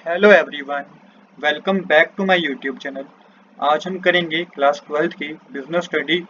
Hello everyone, welcome back to my YouTube channel. आज हम करेंगे क्लास 12th की बिजनेस स्टडी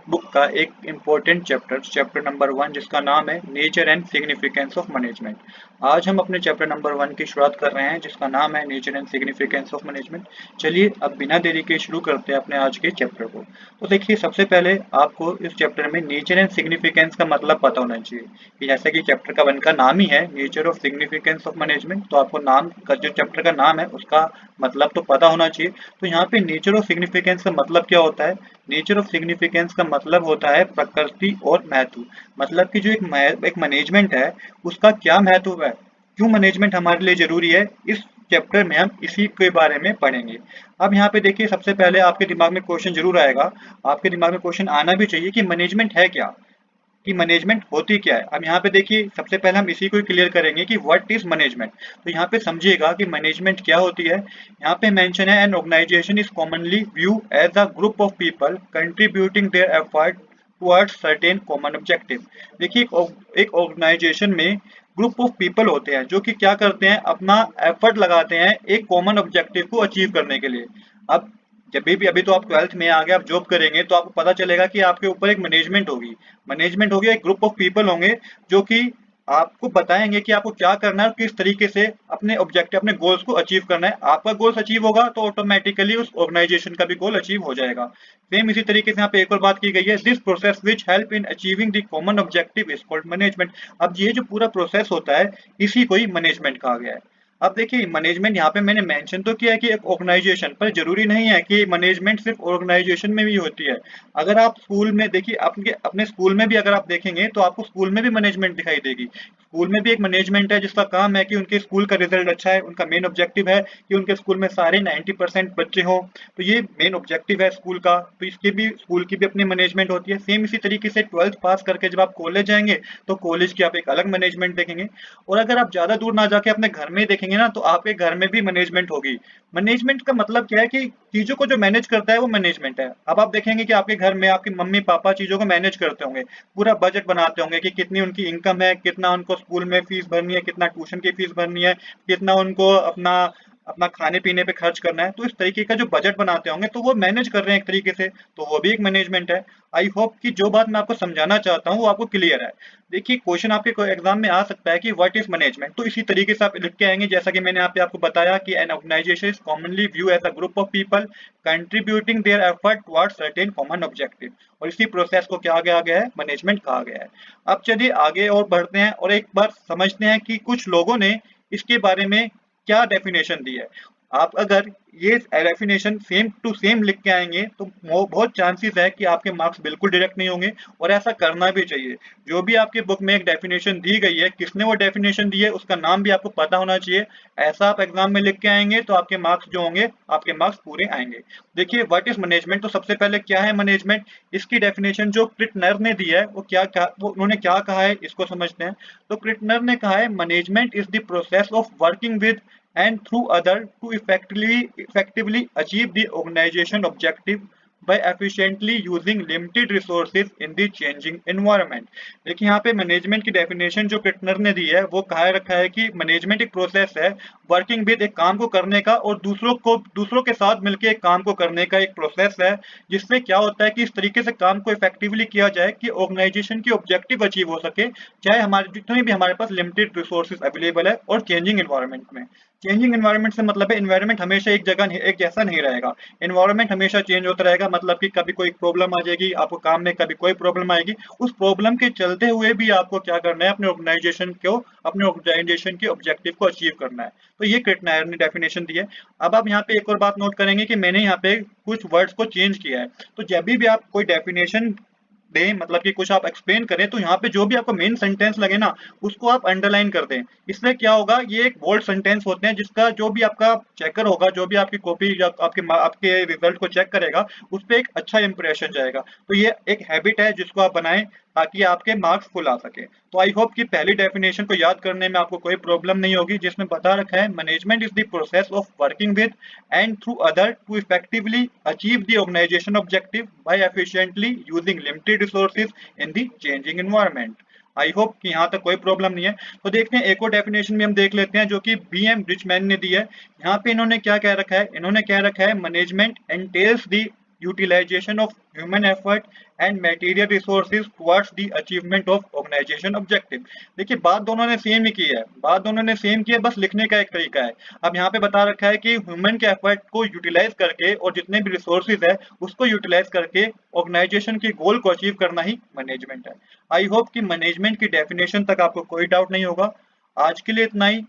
बुक का एक इम्पोर्टेंट चैप्टर नंबर 1, जिसका नाम है nature and significance of management. आज हम अपने चैप्टर नंबर 1 की शुरुआत कर रहे हैं, जिसका नाम है nature and significance of management. चलिए अब बिना देरी के शुरू करते हैं अपने आज के चैप्टर को। तो देखिए, सबसे पहले आपको इस चैप्टर में नेचर एंड सिग्निफिकेंस का मतलब पता होना चाहिए कि जैसे कि चैप्टर का 1 का नाम ही है nature of significance of management, तो आपको नाम का जो चैप्टर का नाम है उसका मतलब तो पता होना चाहिए। तो यहाँ पे नेचर ऑफ सिग्निफिकेंस का मतलब क्या होता है? नेचर ऑफ सिग्निफिकेंस का मतलब होता है प्रकृति और महत्व। मतलब कि जो एक मैनेजमेंट है उसका क्या महत्व है, क्यों मैनेजमेंट हमारे लिए जरूरी है, इस चैप्टर में हम इसी के बारे में पढ़ेंगे। अब यहाँ पे देखिए, सबसे पहले आपके दिमाग में क्वेश्चन जरूर आएगा, आपके दिमाग में क्वेश्चन आना भी चाहिए कि मैनेजमेंट है क्या, कि मैनेजमेंट होती क्या है। अब यहाँ पे देखिए, सबसे पहले हम इसी को क्लियर करेंगे कि व्हाट इज मैनेजमेंट। तो यहाँ पे समझिएगा कि मैनेजमेंट क्या होती है। यहाँ पे मेंशन है, an organization is commonly view as a group of people contributing their effort towards certain common objective. देखिए, एक ऑर्गेनाइजेशन में ग्रुप ऑफ पीपल होते हैं जो कि क्या करते हैं, अपना एफर्ट लगाते हैं एक कॉमन ऑब्जेक्टिव को अचीव करने के लिए। अब जब भी अभी तो आप 12th में आगे आप जॉब करेंगे तो आपको पता चलेगा कि आपके ऊपर एक मैनेजमेंट होगी, एक ग्रुप ऑफ पीपल होंगे जो कि आपको बताएंगे कि आपको क्या करना है और किस तरीके से अपने ऑब्जेक्टिव, अपने गोल्स को अचीव करना है। आपका गोल्स अचीव होगा तो ऑटोमेटिकली उस ऑर्गेनाइजेशन का भी गोल अचीव हो जाएगा। सेम इसी तरीके से यहाँ पे एक और बात की गई है, this process which help in achieving the common objective is called management. अब ये जो पूरा प्रोसेस होता है इसी को ही मैनेजमेंट कहा गया है। अब देखिए, मैनेजमेंट यहाँ पे मैंने मेंशन तो किया है कि एक ऑर्गेनाइजेशन, पर जरूरी नहीं है कि मैनेजमेंट सिर्फ ऑर्गेनाइजेशन में भी होती है। अगर आप स्कूल में देखिए, अपने अपने स्कूल में भी अगर आप देखेंगे तो आपको स्कूल में भी मैनेजमेंट दिखाई देगी। स्कूल में भी एक मैनेजमेंट है जिसका काम है कि उनके स्कूल का रिजल्ट अच्छा है, उनका मेन ऑब्जेक्टिव है कि उनके स्कूल में सारे 90% बच्चे हों। तो ये मेन ऑब्जेक्टिव है स्कूल का, तो इसके भी, स्कूल की भी अपनी मैनेजमेंट होती है। सेम इसी तरीके से 12th पास करके जब आप कॉलेज जाएंगे तो कॉलेज की आप एक अलग मैनेजमेंट देखेंगे। और अगर आप ज्यादा दूर ना जाके अपने घर में देखेंगे ना, तो आपके घर में भी मैनेजमेंट होगी। मैनेजमेंट का मतलब क्या है कि चीजों को जो मैनेज करता है वो मैनेजमेंट है। अब आप देखेंगे कि आपके घर में आपके मम्मी पापा चीजों को मैनेज करते होंगे, पूरा बजट बनाते होंगे कि कितनी उनकी इनकम है, कितना उनको स्कूल में फीस भरनी है, कितना ट्यूशन की फीस भरनी है, कितना उनको अपना अपना खाने पीने पे खर्च करना है। तो इस तरीके का जो बजट बनाते होंगे तो वो मैनेज कर रहे हैं एक तरीके से, तो वो भी एक मैनेजमेंट है। आई होप कि जो बात मैं आपको समझाना चाहता हूँ वो आपको क्लियर है। देखिए, क्वेश्चन आपके एग्जाम में आ सकता है कि व्हाट इज मैनेजमेंट, तो इसी तरीके से आप लिख के आएंगे जैसा कि मैंने यहाँ पे आपको बताया कि an organization is commonly view as a group of people contributing their effort towards certain common objective. और इसी प्रोसेस को क्या कहा गया है, मैनेजमेंट कहा गया है। अब चलिए आगे और बढ़ते हैं और एक बार समझते हैं कि कुछ लोगों ने इसके बारे में क्या डेफिनेशन दी है। आप अगर ये डेफिनेशन सेम टू सेम लिख के आएंगे तो बहुत चांसेस है कि आपके मार्क्स बिल्कुल डायरेक्ट नहीं होंगे, और ऐसा करना भी चाहिए। जो भी आपके बुक में एक डेफिनेशन दी गई है, किसने वो डेफिनेशन दी है उसका नाम भी आपको पता होना चाहिए। ऐसा आप एग्जाम में लिख के आएंगे तो आपके मार्क्स जो होंगे, आपके मार्क्स पूरे आएंगे। देखिए, व्हाट इज मैनेजमेंट, तो सबसे पहले क्या है मैनेजमेंट, इसकी डेफिनेशन जो क्रिटनर ने दी है वो क्या वो उन्होंने क्या कहा है इसको समझते हैं। तो क्रिटनर ने कहा है, management is the process of working with and through other to effectively achieve the organization objective by efficiently using limited resources in the changing environment। देखिए, यहाँ पे मैनेजमेंट की डेफिनेशन जो किटनर ने दी है वो कहा रखा है कि मैनेजमेंट एक प्रोसेस है वर्किंग विद, एक काम को करने का, और दूसरों के साथ मिलकर एक काम को करने का एक प्रोसेस है, जिसमें क्या होता है कि इस तरीके से काम को इफेक्टिवली किया जाए कि ऑर्गेनाइजेशन की ऑब्जेक्टिव अचीव हो सके, चाहे हमारे जितने भी हमारे पास लिमिटेड रिसोर्सेज अवेलेबल है और चेंजिंग एनवायरनमेंट में। चेंजिंग एनवायरनमेंट से मतलब है एनवायरनमेंट हमेशा एक जगह एक जैसा नहीं रहेगा। एनवायरनमेंट हमेशा चेंज होता रहेगा, मतलब कि कभी कोई प्रॉब्लम आ जाएगी आपको काम में, कभी कोई प्रॉब्लम आएगी। उस प्रॉब्लम के चलते हुए भी आपको क्या करना है, अपने ऑर्गेनाइजेशन के ऑब्जेक्टिव को अचीव करना है। तो ये क्रिटनायर ने डेफिनेशन दी है। अब आप यहाँ पे एक और बात नोट करेंगे कि मैंने यहाँ पे कुछ वर्ड्स को चेंज किया है। तो जब भी आप कोई डेफिनेशन दें, मतलब कि कुछ आप एक्सप्लेन करें, तो यहाँ पे जो भी आपको मेन सेंटेंस लगे ना उसको आप अंडरलाइन कर दें। इसलिए क्या होगा, ये एक बोल्ड सेंटेंस होते हैं जिसका जो भी आपका चेकर होगा, जो भी आपकी कॉपी या आपके रिजल्ट को चेक करेगा, उस पर एक अच्छा इंप्रेशन जाएगा। तो ये एक हैबिट है जिसको आप बनाएं ताकि आपके मार्क्स फुल आ सके। तो आई होप कि पहली डेफिनेशन को याद करने में आपको कोई प्रॉब्लम नहीं होगी, जिसमें बता रखा है, management is the process of working with and through other to effectively achieve the organization objective by efficiently using limited resources in the changing environment। I hope कि यहाँ तक कोई प्रॉब्लम नहीं है। तो देखते हैं एक और डेफिनेशन भी हम देख लेते हैं जो कि BM रिचमैन ने दी है। यहाँ पे इन्होंने क्या कह रखा है, इन्होंने कह रखा है management एंटेल्स the utilization of human effort and material resources towards the achievement of organization objective। देखिए बात दोनों ने सेम ही की है, बात दोनों ने सेम की है, बस लिखने का एक तरीका है। अब यहाँ पे बता रखा है कि ह्यूमन के एफर्ट को यूटिलाइज करके और जितने भी रिसोर्सेज है उसको यूटिलाइज करके ऑर्गेनाइजेशन के गोल को अचीव करना ही मैनेजमेंट है। आई होप कि मैनेजमेंट की डेफिनेशन तक आपको कोई डाउट नहीं होगा। आज के लिए इतना ही।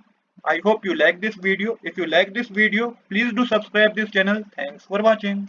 I hope you like this video. If you like this video, please do subscribe this channel. Thanks for watching.